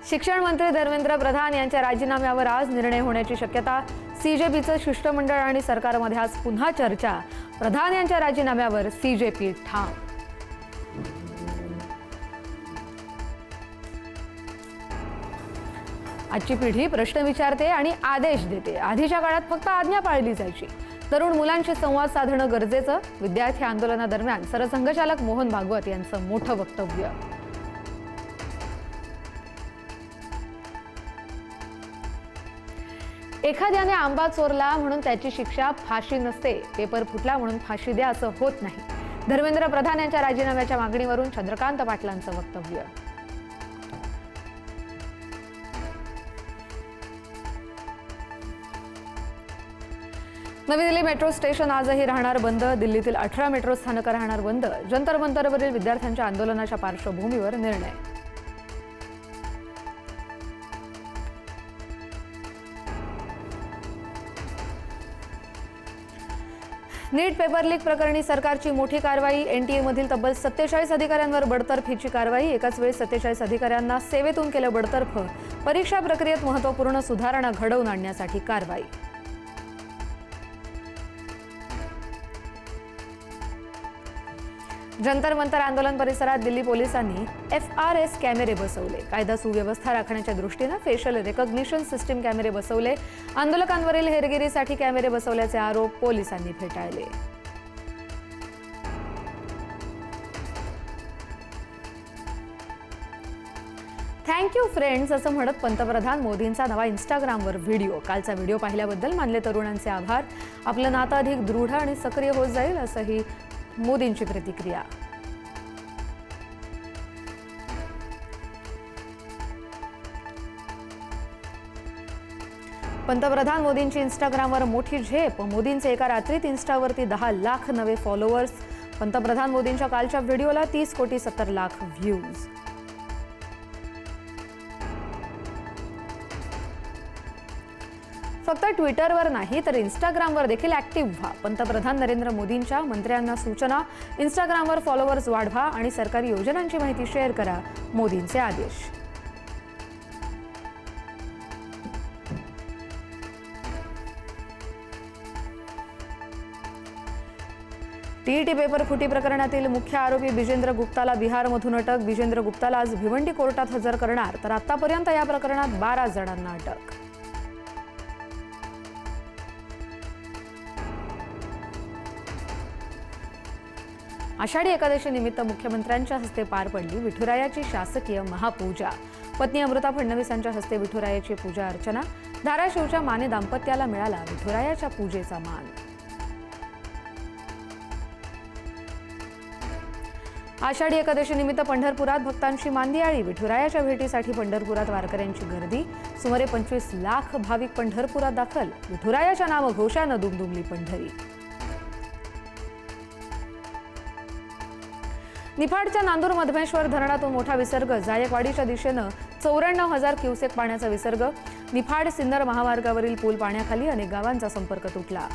शिक्षण मंत्री धर्मेंद्र प्रधान यांच्या राजीनाम्यावर आज निर्णय होण्याची शक्यता। सीजेपीचं शिष्टमंडळ आणि सरकारमध्ये आज पुन्हा चर्चा। प्रधान यांच्या राजीनाम्यावर सीजेपी ठाम। आजची पिढी प्रश्न विचारते आणि आदेश देते। आधीच्या काळात फक्त आज्ञा पाळली जायची। तरुण मुलांशी संवाद साधणं गरजेचं। विद्यार्थी आंदोलनादरम्यान सरसंघचालक मोहन भागवत यांचं मोठं वक्तव्य। एखाद्याने आंबा चोरला म्हणून त्याची शिक्षा फाशी नसते। पेपर फुटला म्हणून फाशी द्या असं होत नाही। धर्मेंद्र प्रधान यांच्या राजीनाम्याच्या मागणीवरून चंद्रकांत पाटलांचं वक्तव्य। नवी दिल्ली मेट्रो स्टेशन आजही राहणार बंद। दिल्लीतील 18 मेट्रो स्थानकं राहणार बंद। जंतर मंतरवरील विद्यार्थ्यांच्या आंदोलनाच्या पार्श्वभूमीवर निर्णय। नीट पेपर लीक प्रकरणी सरकारची मोठी कारवाई। एनटीए मधील तब्बल 47 अधिकाऱ्यांवर बडतर्फीची कारवाई। एकाच वेळी 47 अधिकाऱ्यांना सेवेतून केलं बडतर्फ। परीक्षा प्रक्रियेत महत्त्वपूर्ण सुधारणा घडवून आणण्यासाठी कारवाई। जंतर मंतर आंदोलन परिसरात दिल्ली पोलिसांनी FRS कॅमेरे बसवले। कायदा सुव्यवस्था राखण्याच्या दृष्टीने फेशियल रिकॉग्निशन सिस्टीम कॅमेरे बसवले। आंदोलकांवरील हेरगिरीसाठी कॅमेरे बसवल्याचे आरोप पोलिसांनी फेटाळले। थँक्यू फ्रेंड्स असं म्हणत पंतप्रधान मोदींचा नवा इंस्टाग्रामवर व्हिडिओ। कालचा व्हिडिओ पाहिल्याबद्दल मानले तरुणांचे आभार। आपलं नातं अधिक दृढ आणि सक्रिय होत जाईल असंही मोदींची प्रतिक्रिया। पंतप्रधान मोदींची इंस्टाग्रामवर मोठी झेप। मोदींचे एका रात्रीत इन्स्टावरती 10 लाख नवे फॉलोअर्स। पंतप्रधान मोदींच्या कालच्या व्हिडिओला 30,70,00,000 व्ह्यूज। फक्त ट्विटरवर नाही तर इंस्टाग्रामवर देखील ऍक्टिव्ह व्हा। पंतप्रधान नरेंद्र मोदींच्या मंत्र्यांना सूचना। इंस्टाग्रामवर फॉलोअर्स वाढवा आणि सरकारी योजनांची माहिती शेअर करा। मोदींचे आदेश। टीईटी पेपर फुटी प्रकरणातील मुख्य आरोपी बिजेंद्र गुप्ताला बिहारमधून अटक। बिजेंद्र गुप्ताला आज भिवंडी कोर्टात हजर करणार, तर आतापर्यंत या प्रकरणात 12 जणांना अटक। आषाढी एकादशी निमित्त मुख्यमंत्र्यांच्या हस्ते पार पडली विठुरायाची शासकीय महापूजा। पत्नी अमृता फडणवीस यांच्या हस्ते विठुरायाची पूजा अर्चना। धाराशिवच्या माने दाम्पत्याला मिळाला विठुरायाच्या पूजेचा मान। आषाढी एकादशी निमित्त पंढरपुरात भक्तांची मांदियाळी। विठुरायाच्या भेटीसाठी पंढरपुरात वारकऱ्यांची गर्दी। सुमारे 25 लाख भाविक पंढरपुरात दाखल। विठुरायाच्या नामघोषानं दुमदुमली पंढरी। निफाडच्या नांदूर मधमेश्वर धरणातून मोठा विसर्ग। जायकवाडीच्या दिशेनं 94,000 क्युसेक पाण्याचा विसर्ग। निफाड सिन्नर महामार्गावरील पूल पाण्याखाली। अनेक गावांचा संपर्क तुटला।